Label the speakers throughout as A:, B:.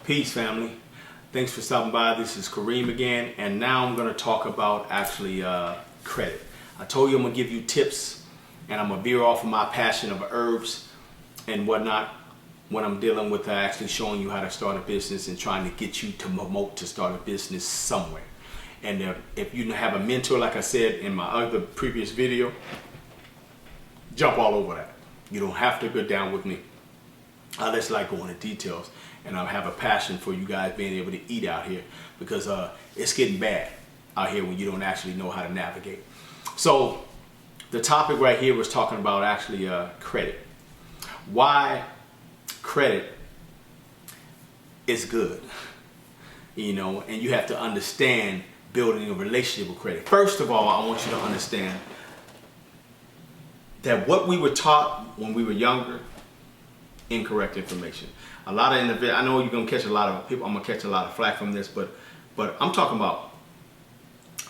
A: Peace, family. Thanks for stopping by. This is Kareem again, and now I'm going to talk about credit. I told you I'm going to give you tips, and I'm going to veer off of my passion of herbs and whatnot when I'm dealing with actually showing you how to start a business and trying to get you to promote to start a business somewhere. And if you have a mentor, like I said in my other previous video, jump all over that. You don't have to go down with me. I just like going into details, and I have a passion for you guys being able to eat out here because it's getting bad out here when you don't actually know how to navigate. So the topic right here was talking about credit. Why credit is good, and you have to understand building a relationship with credit. First of all, I want you to understand that what we were taught when we were younger, incorrect information. A lot of individuals, I know you're gonna catch a lot of people. I'm gonna catch a lot of flack from this, but I'm talking about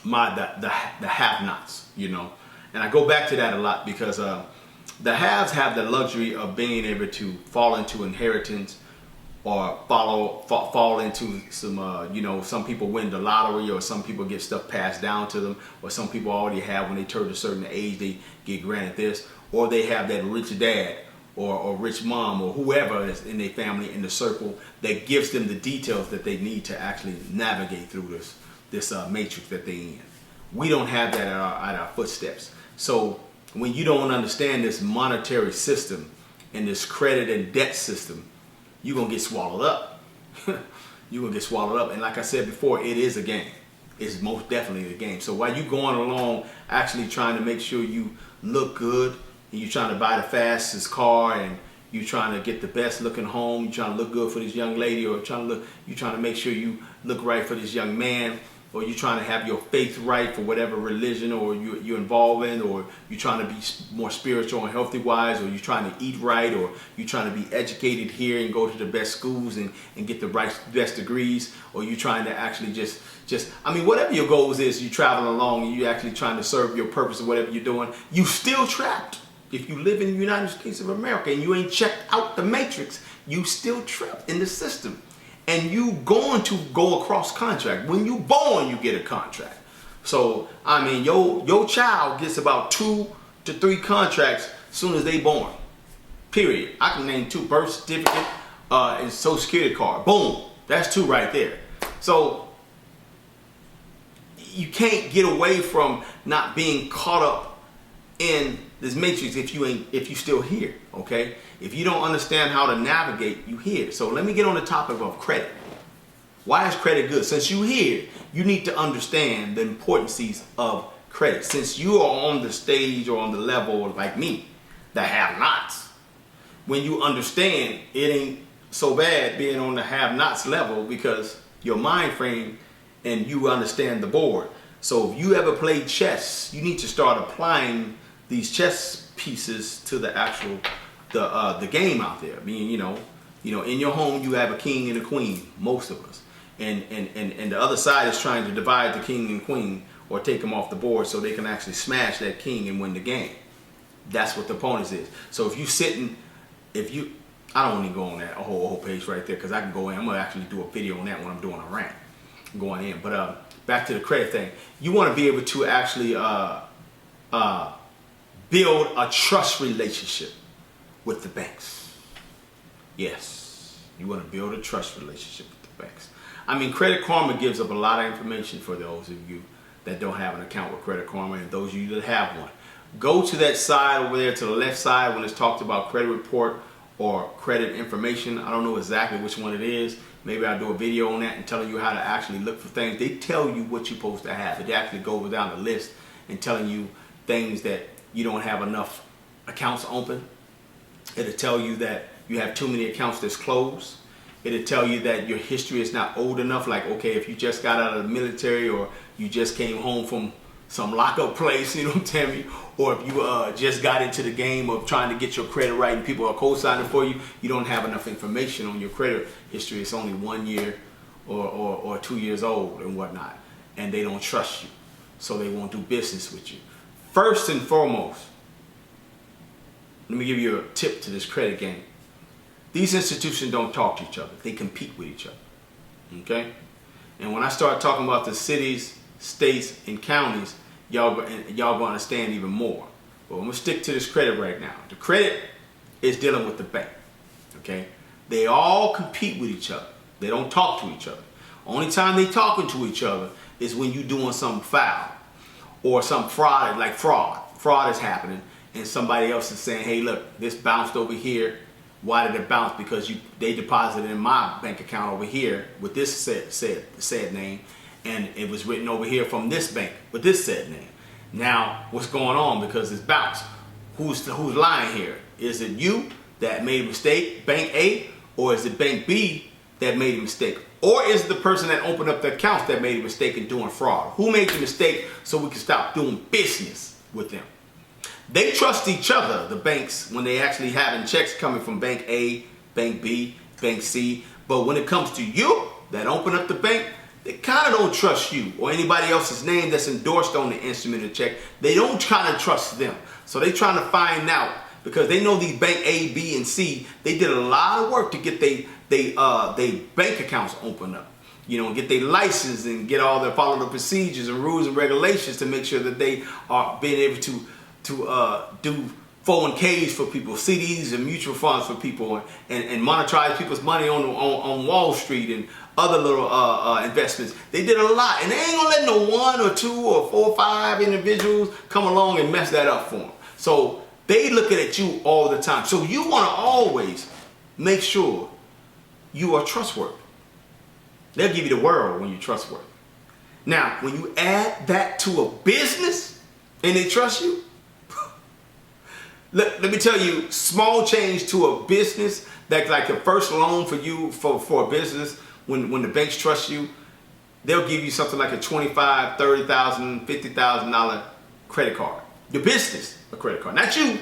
A: the have-nots, and I go back to that a lot because the haves have the luxury of being able to fall into inheritance or fall into some some people win the lottery, or some people get stuff passed down to them, or some people already have, when they turn a certain age, they get granted this, or they have that rich dad or rich mom or whoever is in their family, in the circle, that gives them the details that they need to actually navigate through this matrix that they're in. We don't have that at our footsteps. So when you don't understand this monetary system and this credit and debt system, you're gonna get swallowed up. You're gonna get swallowed up. And like I said before, it is a game. It's most definitely a game. So while you're going along actually trying to make sure you look good, and you're trying to buy the fastest car, and you're trying to get the best looking home, you're trying to look good for this young lady, or you're trying to make sure you look right for this young man, or you're trying to have your faith right for whatever religion or you're involved in, or you're trying to be more spiritual and healthy wise, or you're trying to eat right, or you're trying to be educated here and go to the best schools and get the best degrees, or you're trying to actually just whatever your goals is, you're traveling along and you're actually trying to serve your purpose of whatever you're doing, you still trapped. If you live in the United States of America and you ain't checked out the matrix, you still trapped in the system. And you going to go across contract. When you born, you get a contract. So, your child gets about 2 to 3 contracts as soon as they born. Period. I can name 2: birth certificate and social security card. Boom. That's 2 right there. So, you can't get away from not being caught up in this matrix if you still here, okay? If you don't understand how to navigate, you here. So let me get on the topic of credit. Why is credit good? Since you here, you need to understand the importance of credit. Since you are on the stage or on the level like me, that have-nots, when you understand, it ain't so bad being on the have-nots level because your mind frame and you understand the board. So if you ever played chess, you need to start applying these chess pieces to the actual the game out there. I mean, in your home you have a king and a queen, most of us, and the other side is trying to divide the king and queen or take them off the board so they can actually smash that king and win the game. That's what the opponents is. So I don't want to go on that whole page right there because I can go in. I'm gonna actually do a video on that when I'm doing a rant going in. But back to the credit thing. You want to be able to actually build a trust relationship with the banks. Yes, you want to build a trust relationship with the banks. Credit Karma gives up a lot of information for those of you that don't have an account with Credit Karma, and those of you that have one. Go to that side over there to the left side when it's talked about credit report or credit information. I don't know exactly which one it is. Maybe I'll do a video on that and telling you how to actually look for things. They tell you what you're supposed to have. It actually goes down the list and telling you things that you don't have enough accounts open. It'll tell you that you have too many accounts that's closed. It'll tell you that your history is not old enough. Like, okay, if you just got out of the military or you just came home from some lockup place, you know what I'm telling you? Or if you just got into the game of trying to get your credit right and people are co-signing for you, you don't have enough information on your credit history. It's only 1 year or 2 years old and whatnot. And they don't trust you. So they won't do business with you. First and foremost, let me give you a tip to this credit game. These institutions don't talk to each other. They compete with each other. Okay? And when I start talking about the cities, states, and counties, y'all gonna understand even more. But I'm gonna stick to this credit right now. The credit is dealing with the bank. Okay? They all compete with each other. They don't talk to each other. Only time they talking to each other is when you doing some foul or some fraud, like fraud. Fraud is happening, and somebody else is saying, "Hey, look, this bounced over here. Why did it bounce? Because they deposited in my bank account over here with this said name, and it was written over here from this bank with this said name. Now, what's going on? Because it's bounced. Who's lying here? Is it you that made a mistake, Bank A, or is it Bank B that made a mistake? Or is it the person that opened up the accounts that made a mistake in doing fraud? Who made the mistake so we can stop doing business with them?" They trust each other, the banks, when they actually having checks coming from Bank A, Bank B, Bank C. But when it comes to you that open up the bank, they kind of don't trust you or anybody else's name that's endorsed on the instrument of check. They don't kind of trust them. So they trying to find out, because they know these Bank A, B, and C, they did a lot of work to get they bank accounts opened up. You know, get their license and get all their follow the procedures and rules and regulations to make sure that they are being able to do 401ks for people, CDs and mutual funds for people, and monetize people's money on Wall Street and other little investments. They did a lot, and they ain't gonna let no 1 or 2 or 4 or 5 individuals come along and mess that up for them. So they looking at you all the time. So you want to always make sure you are trustworthy. They'll give you the world when you're trustworthy. Now, when you add that to a business and they trust you, let me tell you, small change to a business, that's like a first loan for you for a business. When the banks trust you, they'll give you something like a $25,000, $30,000, $50,000 credit card. The business a credit card, not you,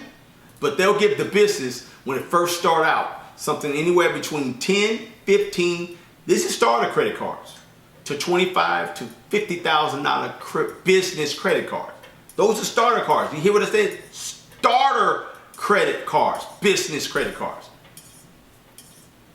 A: but they'll give the business when it first start out something anywhere between 10, 15. This is starter credit cards to $25,000 to $50,000 business credit card. Those are starter cards. You hear what I said? Starter credit cards, business credit cards.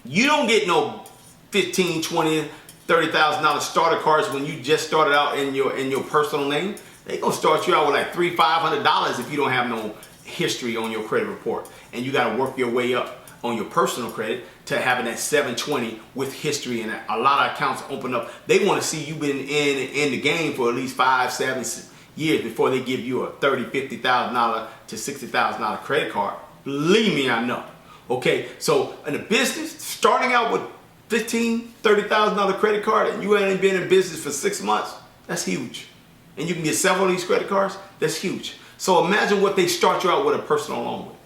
A: You don't get no $15,000, $20,000, $30,000 starter cards when you just started out in your personal name. They gonna start you out with like $300, $500 if you don't have no history on your credit report, and you got to work your way up on your personal credit to having that 720 with history, and a lot of accounts open up. They want to see you been in the game for at least 5, 7 years before they give you a $30,000, $50,000 to $60,000 credit card. Believe me, I know. Okay, so in a business, starting out with $15,000, $30,000 credit card, and you ain't been in business for 6 months, that's huge. And you can get several of these credit cards, that's huge. So imagine what they start you out with a personal loan with.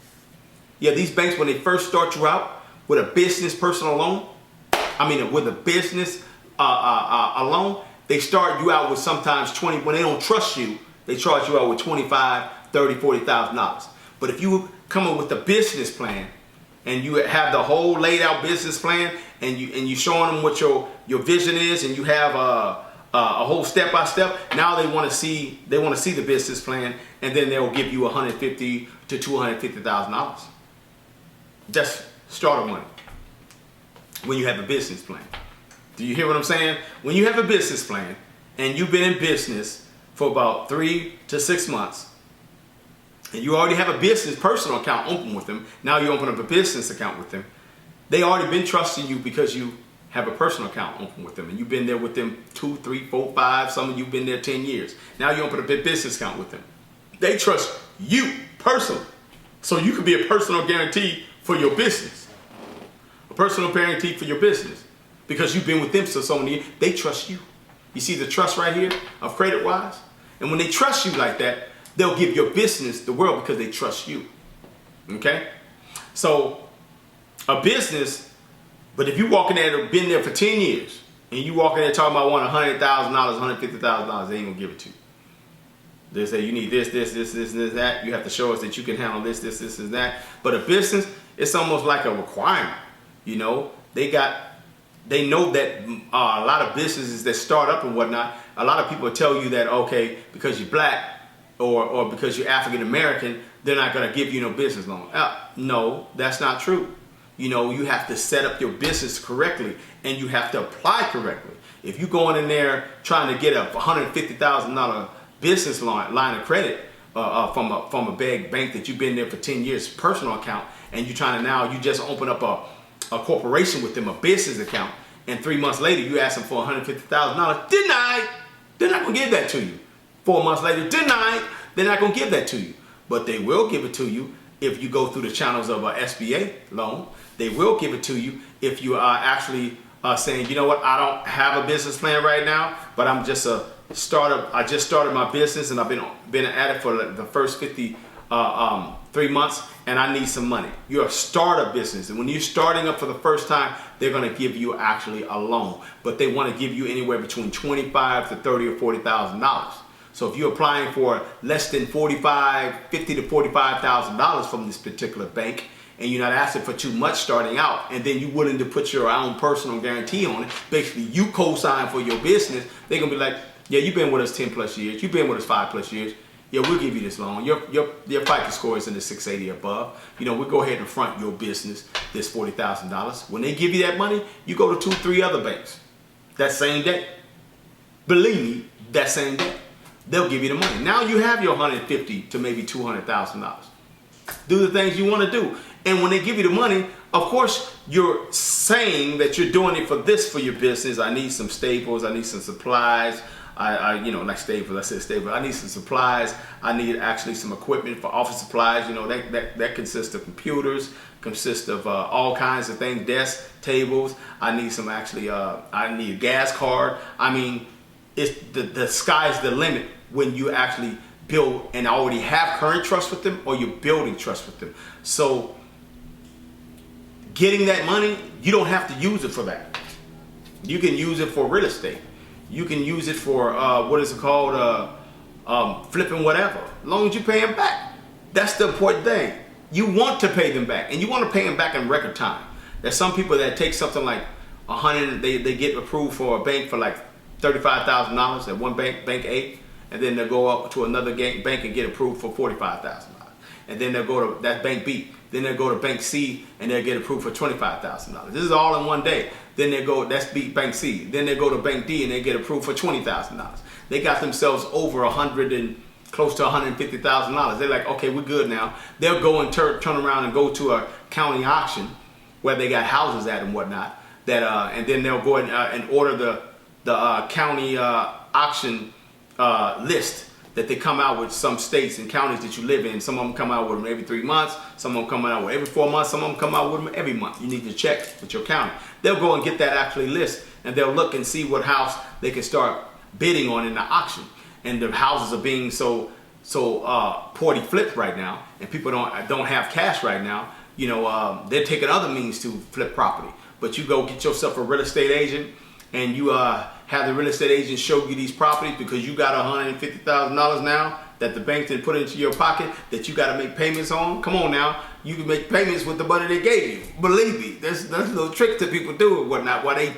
A: Yeah, these banks, when they first start you out with a business personal loan, with a business a loan, they start you out with sometimes 20. When they don't trust you, they charge you out with $25,000, $30,000, $40,000. But if you come up with a business plan and you have the whole laid out business plan, and you showing them what your vision is, and you have a whole step by step, now they want to see the business plan, and then they'll give you $150,000 to $250,000. That's starter money when you have a business plan. Do you hear what I'm saying? When you have a business plan and you've been in business for about 3 to 6 months, and you already have a business personal account open with them, now you open up a business account with them, they already been trusting you because you have a personal account open with them, and you've been there with them 2, 3, 4, 5. Some of you been there 10 years. Now you open up a business account with them. They trust you personally, so you could be a personal guarantee for your business, a personal guarantee for your business, because you've been with them for so many years. They trust you. You see the trust right here of credit wise, and when they trust you like that, they'll give your business the world because they trust you. Okay, so a business. But if you walk in there and been there for 10 years, and you walk in there talking about wanting $100,000, $150,000, they ain't gonna give it to you. They say you need this, that. You have to show us that you can handle this, and that. But a business, it's almost like a requirement. You know, they know that a lot of businesses that start up and whatnot, a lot of people tell you that, okay, because you're black or because you're African American, they're not gonna give you no business loan. No, that's not true. You have to set up your business correctly and you have to apply correctly. If you're going in there trying to get a $150,000 business line of credit from a big bank that you've been there for 10 years, personal account, and you're trying to now, you just open up a corporation with them, a business account, and 3 months later you ask them for $150,000, denied. They're not going to give that to you. 4 months later, denied. They're not going to give that to you. But they will give it to you if you go through the channels of an SBA loan. They will give it to you if you are actually saying, you know what, I don't have a business plan right now, but I'm just a startup. I just started my business and I've been at it for the first 3 months and I need some money. You're a startup business, and when you're starting up for the first time, they're going to give you actually a loan, but they want to give you anywhere between $25,000 to $30,000 or $40,000. So if you're applying for less than $50,000 to $45,000 from this particular bank, and you're not asking for too much starting out, and then you're willing to put your own personal guarantee on it, basically you co-sign for your business, they're gonna be like, yeah, you've been with us 10 plus years, you've been with us 5 plus years, yeah, we'll give you this loan. Your FICO score is in the 680 above. We'll go ahead and front your business this $40,000. When they give you that money, you go to 2, 3 other banks that same day. Believe me, that same day. They'll give you the money. Now you have your $150,000 to maybe $200,000. Do the things you want to do. And when they give you the money, of course, you're saying that you're doing it for your business. I need some staples. I need some supplies. Not staples. I said staples. I need some supplies. I need actually some equipment for office supplies. That consists of computers, consists of all kinds of things, desks, tables. I need some actually. I need a gas card. I mean, it's the sky's the limit when you actually build and already have current trust with them, or you're building trust with them. So getting that money, you don't have to use it for that. You can use it for real estate. You can use it for flipping whatever, as long as you pay them back. That's the important thing. You want to pay them back, and you want to pay them back in record time. There's some people that take something like they get approved for a bank for like $35,000 at one bank, Bank A, and then they'll go up to another bank and get approved for $45,000. And then they'll go to that Bank B. Then they'll go to Bank C and they'll get approved for $25,000. This is all in one day. Then they go, that's Bank C. Then they go to Bank D and they get approved for $20,000. They got themselves over close to $150,000. They're like, okay, we're good now. They'll go and turn around and go to a county auction where they got houses at and whatnot. And then they'll go and order the county auction list that they come out with. Some states and counties that you live in, some of them come out with them every 3 months, some of them come out with every 4 months, some of them come out with them every month. You need to check with your county. They'll go and get that actually list, and they'll look and see what house they can start bidding on in the auction. And the houses are being so poorly flipped right now, and people don't have cash right now. They're taking other means to flip property. But you go get yourself a real estate agent, and you have the real estate agent show you these properties because you got $150,000 now that the bank didn't put into your pocket that you got to make payments on. Come on now, you can make payments with the money they gave you. Believe me, there's little tricks that people do and whatnot. Why they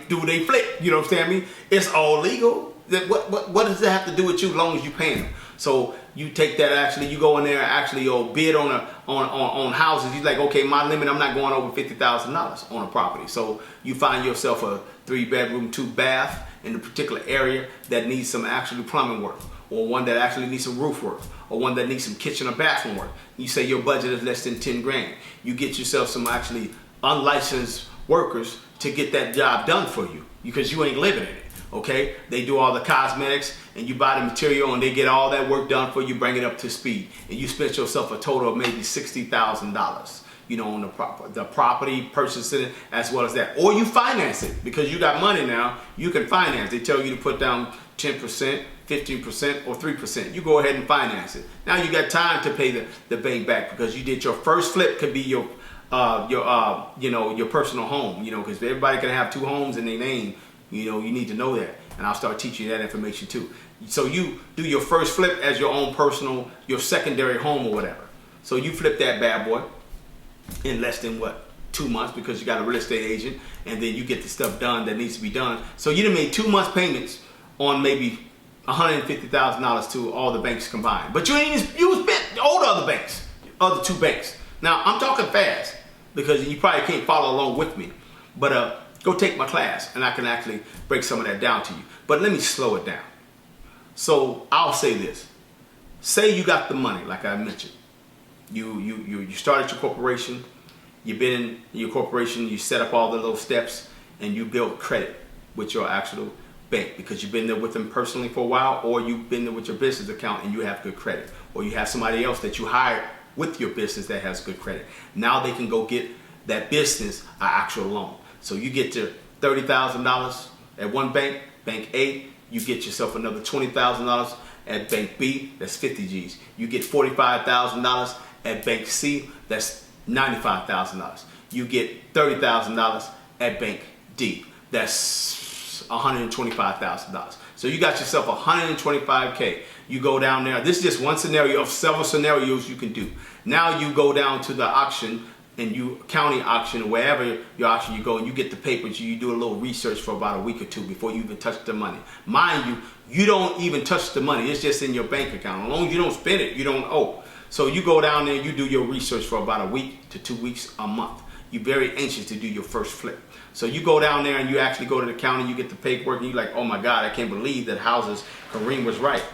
A: flip? You know what I'm saying? I mean, it's all legal. What does it have to do with you as long as you pay them? So you take that you go in there and actually bid on houses. You're like, okay, my limit, I'm not going over $50,000 on a property. So you find yourself a 3-bedroom, 2-bath in a particular area that needs some actual plumbing work, or one that actually needs some roof work, or one that needs some kitchen or bathroom work. You say your budget is less than 10 grand. You get yourself some actually unlicensed workers to get that job done for you because you ain't living in it. Okay, they do all the cosmetics and you buy the material and they get all that work done for you, bring it up to speed, and you spent yourself a total of maybe $60,000, on the property, purchasing it as well as that. Or you finance it because you got money now, you can finance. They tell you to put down 10%, 15%, or 3%. You go ahead and finance it. Now you got time to pay the bank back because you did your first flip. Could be your personal home, because everybody can have 2 homes in their name. You need to know that, and I'll start teaching you that information too. So you do your first flip as your own personal, your secondary home or whatever. So you flip that bad boy in less than 2 months because you got a real estate agent, and then you get the stuff done that needs to be done. So you done made 2 months payments on maybe $150,000 to all the banks combined. But you spent all the other banks, other 2 banks. Now I'm talking fast. because you probably can't follow along with me. But go take my class and I can actually break some of that down to you. But let me slow it down. So I'll say this. Say you got the money, like I mentioned. You started your corporation. You've been in your corporation. You set up all the little steps and you build credit with your actual bank because you've been there with them personally for a while, or you've been there with your business account and you have good credit, or you have somebody else that you hired with your business that has good credit. Now they can go get that business an actual loan. So you get to $30,000 at one bank, Bank A. You get yourself another $20,000 at Bank B. That's 50 G's. You get $45,000 at Bank C. That's $95,000. You get $30,000 at Bank D. That's $125,000. So you got yourself $125K. You go down there. This is just one scenario of several scenarios you can do. Now you go down to the auction, and you county auction or wherever your auction you go, and you get the papers. You do a little research for about a week or two before you even touch the money. Mind you, you don't even touch the money. It's just in your bank account. As long as you don't spend it, you don't owe. So you go down there, you do your research for about a week to 2 weeks, a month. You're very anxious to do your first flip. So you go down there and you actually go to the county, you get the paperwork, and you're like, oh my God, I can't believe that houses, Kareem was right.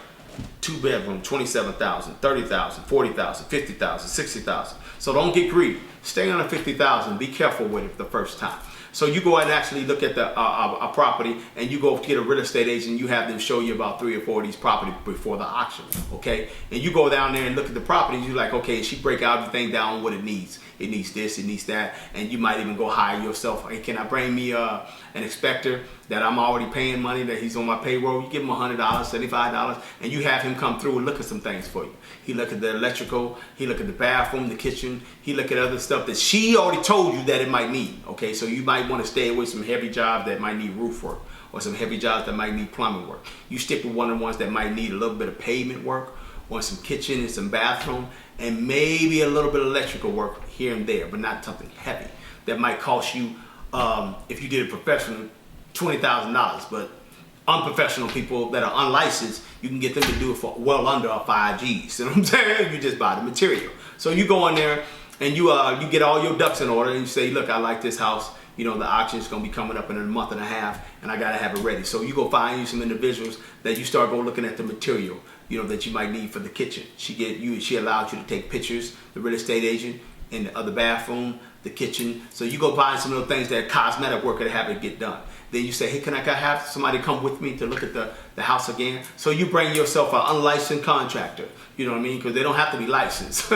A: 2 bedroom, 27,000, 30,000, 40,000, 50,000, 60,000. So don't get greedy. Stay under 50,000. Be careful with it the first time. So you go and actually look at the a property, and you go get a real estate agent. You have them show you about 3 or 4 of these properties before the auction, okay? And you go down there and look at the properties. You're like, okay, she break out everything down what it needs. It needs this, it needs that, and you might even go hire yourself. Hey, can I bring me an inspector that I'm already paying money, that he's on my payroll? You give him $100, $75, and you have him come through and look at some things for you. He look at the electrical, he look at the bathroom, the kitchen, he look at other stuff that she already told you that it might need, okay? So you might want to stay away with some heavy jobs that might need roof work, or some heavy jobs that might need plumbing work. You stick with one of the ones that might need a little bit of pavement work, or some kitchen and some bathroom, and maybe a little bit of electrical work here and there, but not something heavy that might cost you, if you did it professionally, $20,000. But unprofessional people that are unlicensed, you can get them to do it for well under 5 G's. You know what I'm saying? You just buy the material. So you go in there and you get all your ducks in order, and you say, look, I like this house. You know, the auction is going to be coming up in a month and a half, and I got to have it ready. So you go find you some individuals that you start go looking at the material, you know, that you might need for the kitchen. She allowed you to take pictures, the real estate agent, in the other bathroom, the kitchen. So you go find some little things that cosmetic worker to have it get done. Then you say, hey, can I have somebody come with me to look at the house again? So you bring yourself an unlicensed contractor, you know what I mean? Because they don't have to be licensed.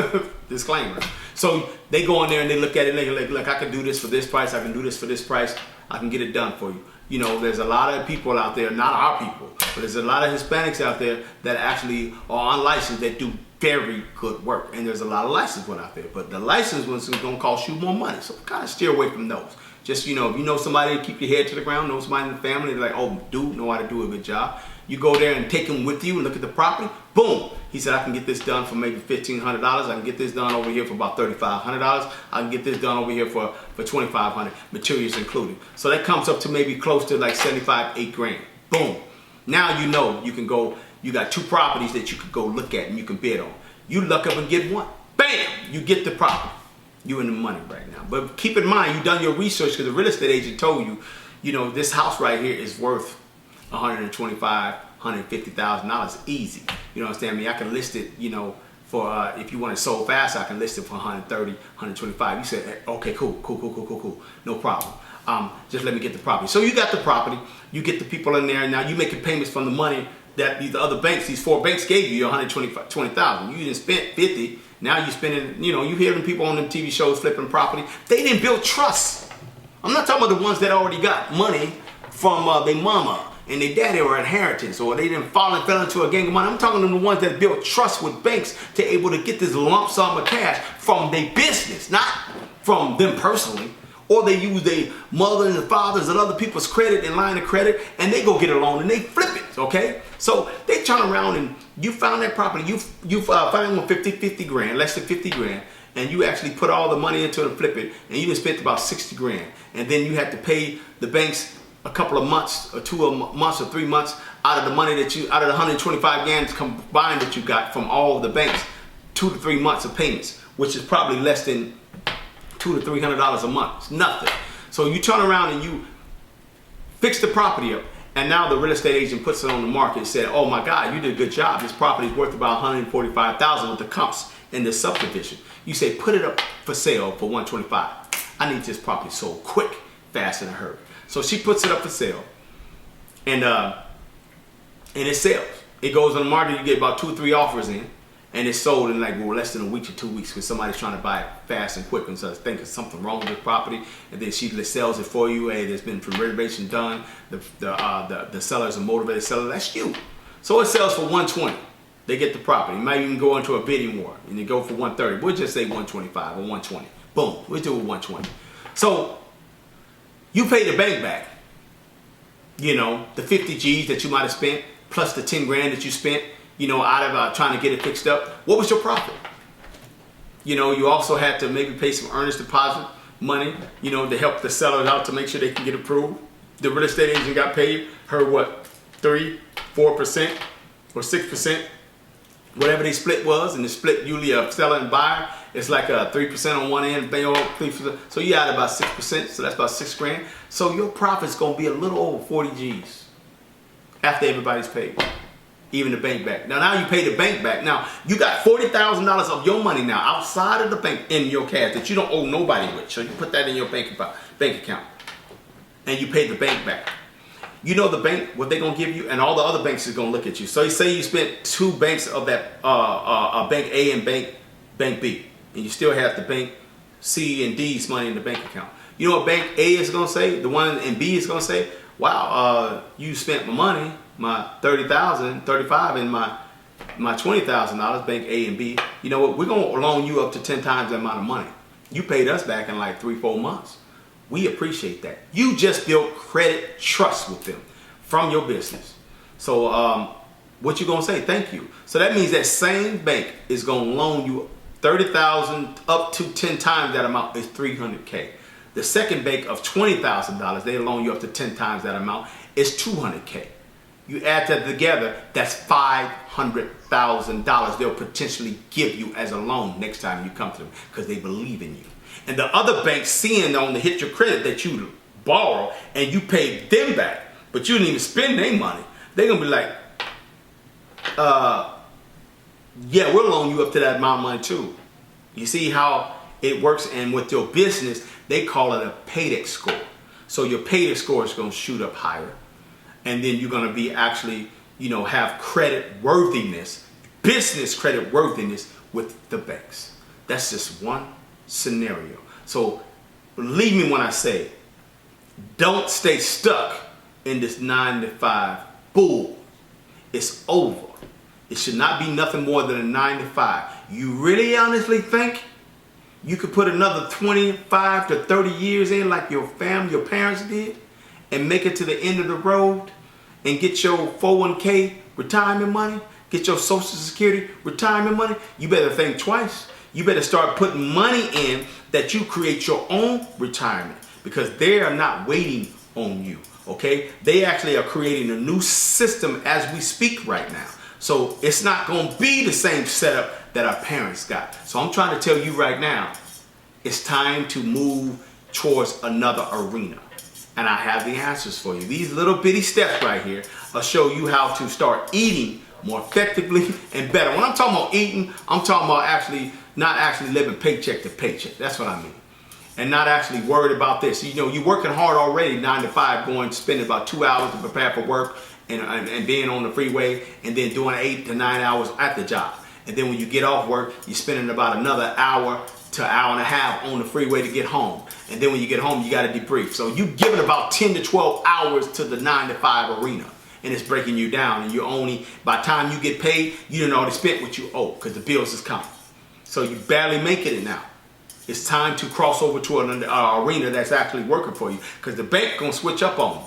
A: Disclaimer. So they go in there and they look at it and they like, look, I can do this for this price. I can do this for this price. I can get it done for you. You know, there's a lot of people out there, not our people, but there's a lot of Hispanics out there that actually are unlicensed that do very good work. And there's a lot of licensed ones out there, but the licensed ones are going to cost you more money. So kind of steer away from those. Just, you know, if you know somebody, keep your head to the ground, know somebody in the family, they're like, oh, dude, know how to do a good job. You go there and take him with you and look at the property. Boom. He said, I can get this done for maybe $1,500. I can get this done over here for about $3,500. I can get this done over here for $2,500, materials included. So that comes up to maybe close to like 75, 8 grand. Boom. Now you know you can go, you got 2 properties that you could go look at and you can bid on. You look up and get one. Bam! You get the property. You in the money right now. But keep in mind, you done your research because the real estate agent told you, you know, this house right here is worth $125,000, $150,000 easy. You know what I'm saying? I mean, I can list it, you know, for if you want it sold fast, I can list it for 130, 125. You said, hey, okay, cool. No problem. Just let me get the property. So you got the property, you get the people in there. Now you making payments from the money that these other banks, these 4 banks gave you, $120,000. You just spent 50. Now you're spending, you know, you hearing people on them TV shows flipping property. They didn't build trust. I'm not talking about the ones that already got money from their mama and their daddy or inheritance, or they didn't fell into a gang of money. I'm talking to the ones that built trust with banks to able to get this lump sum of cash from their business, not from them personally. Or they use their mother and the fathers and other people's credit and line of credit, and they go get a loan and they flip it, okay? So they turn around and you found that property, you find one 50 grand, less than 50 grand, and you actually put all the money into it and flip it, and you just spent about 60 grand. And then you had to pay the banks a couple of months or 2 months or 3 months out of the money that out of the 125 grand combined that you got from all the banks, 2 to 3 months of payments, which is probably less than $200 to $300 a month. It's nothing. So you turn around and you fix the property up, and now the real estate agent puts it on the market and said, oh my God, you did a good job. This property is worth about $145,000 with the comps in this subdivision. You say, put it up for sale for $125. I need this property sold quick, fast, in a hurry. So she puts it up for sale, and it sells. It goes on the market. You get about 2 or 3 offers in, and it's sold in like less than a week to 2 weeks because somebody's trying to buy it fast and quick, and so they think there's something wrong with the property, and then she sells it for you. Hey, there's been renovation done. The seller's a motivated seller. That's you. So it sells for $120. They get the property. You might even go into a bidding war and you go for $130. We'll just say $125 or $120. Boom. We'll do it $120. So you pay the bank back. You know, the 50 G's that you might have spent plus the 10 grand that you spent, you know, out of trying to get it fixed up. What was your profit? You know, you also had to maybe pay some earnest deposit money, you know, to help the sellers out to make sure they can get approved. The real estate agent got paid her what, 3%, 4% or 6%, whatever they split was, and the split usually a seller and buyer. It's like a 3% on one end, pay all 3%. So you had about 6%, so that's about 6 grand. So your profit's gonna be a little over 40 G's after everybody's paid. Even the bank back. Now you pay the bank back. Now you got $40,000 of your money now outside of the bank in your cash that you don't owe nobody with. So you put that in your bank account, and you pay the bank back. You know the bank, what they're gonna give you, and all the other banks is gonna look at you. So you say you spent 2 banks of that, bank A and bank B, and you still have the bank C and D's money in the bank account. You know what bank A is gonna say? The one in B is gonna say, wow, you spent my money, my $30,000, $35, and my $20,000, bank A and B. You know what? We're gonna loan you up to 10 times the amount of money. You paid us back in like 3-4 months. We appreciate that. You just built credit trust with them from your business. So what you gonna say? Thank you. So that means that same bank is gonna loan you $30,000 up to 10 times that amount is $300K. The second bank of $20,000, they loan you up to 10 times that amount, is $200K. You add that together, that's $500,000 they'll potentially give you as a loan next time you come to them because they believe in you. And the other banks seeing on the hit your credit that you borrow and you paid them back, but you didn't even spend their money, they're gonna be like, yeah, we'll loan you up to that amount of money too. You see how it works? And with your business, they call it a paydex score. So your paydex score is gonna shoot up higher. And then you're gonna be actually, you know, have credit worthiness, business credit worthiness with the banks. That's just one scenario. So believe me when I say, don't stay stuck in this 9-to-5 bull. It's over. It should not be nothing more than a 9-to-5. You really honestly think you could put another 25 to 30 years in like your family, your parents did, and make it to the end of the road and get your 401k retirement money, get your Social Security retirement money? You better think twice. You better start putting money in that you create your own retirement, because they are not waiting on you, okay? They actually are creating a new system as we speak right now. So it's not going to be the same setup that our parents got. So I'm trying to tell you right now, it's time to move towards another arena. And I have the answers for you. These little bitty steps right here will show you how to start eating more effectively and better. When I'm talking about eating, I'm talking about not actually living paycheck to paycheck. That's what I mean. And not actually worried about this. You know, you're working hard already, 9-to-5, going to spend about 2 hours to prepare for work and being on the freeway, and then doing 8 to 9 hours at the job. And then when you get off work, you're spending about another hour to an hour and a half on the freeway to get home. And then when you get home, you got to debrief. So you're giving about 10 to 12 hours to the 9-to-5 arena. And it's breaking you down. And you only, by the time you get paid, you done already spent what you owe because the bills is coming. So you barely making it now. It's time to cross over to an arena that's actually working for you, because the bank going to switch up on you.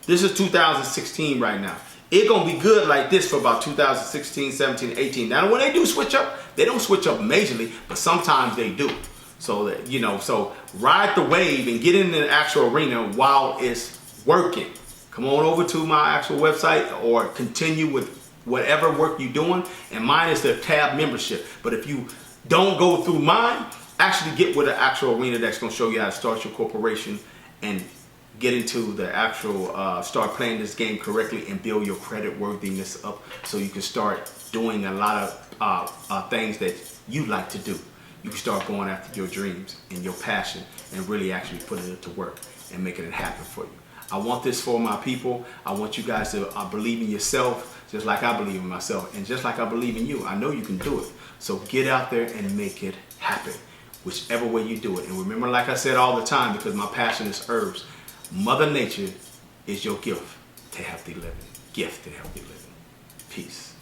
A: This is 2016 right now. It's going to be good like this for about 2016, 17, 18. Now, when they do switch up, they don't switch up majorly, but sometimes they do. So, that, you know, so ride the wave and get in the actual arena while it's working. Come on over to my actual website or continue with whatever work you're doing. And mine is the tab membership. But if you don't go through mine, actually get with an actual arena that's going to show you how to start your corporation and get into the actual start playing this game correctly and build your credit worthiness up so you can start doing a lot of things that you like to do. You can start going after your dreams and your passion and really actually putting it to work and making it happen for you. I want this for my people. I want you guys to believe in yourself just like I believe in myself, and just like I believe in you. I know you can do it. So get out there and make it happen, whichever way you do it. And remember, like I said all the time, because my passion is herbs, Mother Nature is your gift to healthy living. Gift to healthy living. Peace.